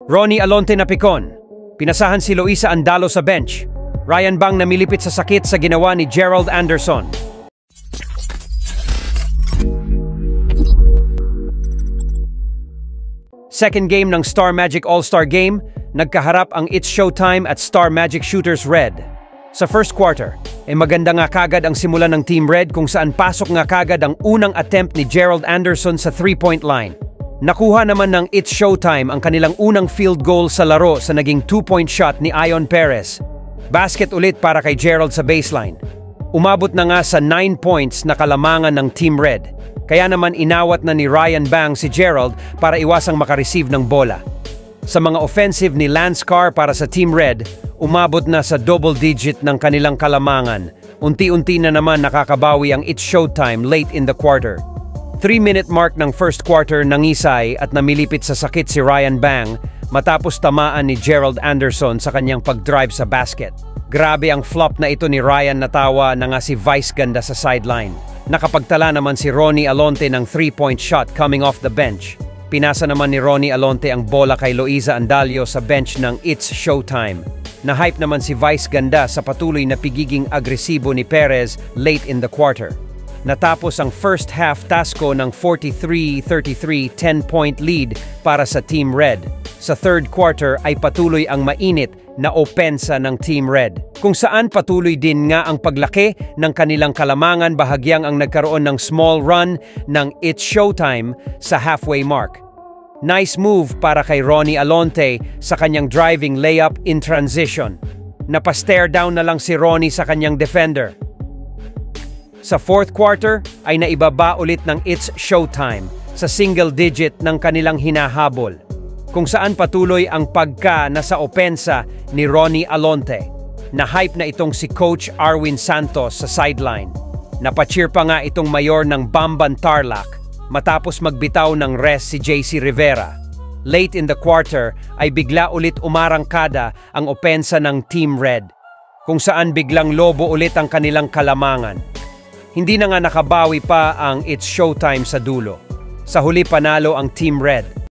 Ronnie Alonte napikon. Pinasahan si Loisa Andalo sa bench. Ryan Bang namilipit sa sakit sa ginawa ni Gerald Anderson. Second game ng Star Magic All-Star Game, nagkaharap ang It's Showtime at Star Magic Shooters Red. Sa first quarter, maganda nga kagad ang simula ng Team Red kung saan pasok nga kagad ang unang attempt ni Gerald Anderson sa 3-point line. Nakuha naman ng It's Showtime ang kanilang unang field goal sa laro sa naging 2-point shot ni Ion Perez. Basket ulit para kay Gerald sa baseline. Umabot na nga sa 9 points na kalamangan ng Team Red. Kaya naman inawat na ni Ryan Bang si Gerald para iwasang makareceive ng bola. Sa mga offensive ni Lance Carr para sa Team Red, umabot na sa double digit ng kanilang kalamangan. Unti-unti na naman nakakabawi ang It's Showtime late in the quarter. 3-minute mark ng first quarter nangisay at namilipit sa sakit si Ryan Bang matapos tamaan ni Gerald Anderson sa kanyang pag-drive sa basket. Grabe ang flop na ito ni Ryan, natawa na nga si Vice Ganda sa sideline. Nakapagtala naman si Ronnie Alonte ng 3-point shot coming off the bench. Pinasa naman ni Ronnie Alonte ang bola kay Loisa Andalo sa bench ng It's Showtime. Na-hype naman si Vice Ganda sa patuloy na pigiging agresibo ni Perez late in the quarter. Natapos ang first half tasko ng 43-33 10-point lead para sa Team Red. Sa third quarter ay patuloy ang mainit na opensa ng Team Red, kung saan patuloy din nga ang paglaki ng kanilang kalamangan, bahagyang ang nagkaroon ng small run ng It's Showtime sa halfway mark. Nice move para kay Ronnie Alonte sa kanyang driving layup in transition. Napastare down na lang si Ronnie sa kanyang defender. Sa fourth quarter ay naibaba ulit ng It's Showtime sa single digit ng kanilang hinahabol, kung saan patuloy ang pagka nasa opensa ni Ronnie Alonte. Na-hype na itong si Coach Arwin Santos sa sideline. Napacheer pa nga itong mayor ng Bamban Tarlac matapos magbitaw ng rest si JC Rivera. Late in the quarter ay bigla ulit umarangkada ang opensa ng Team Red, kung saan biglang lobo ulit ang kanilang kalamangan. Hindi na nga nakabawi pa ang It's Showtime sa dulo. Sa huli panalo ang Team Red.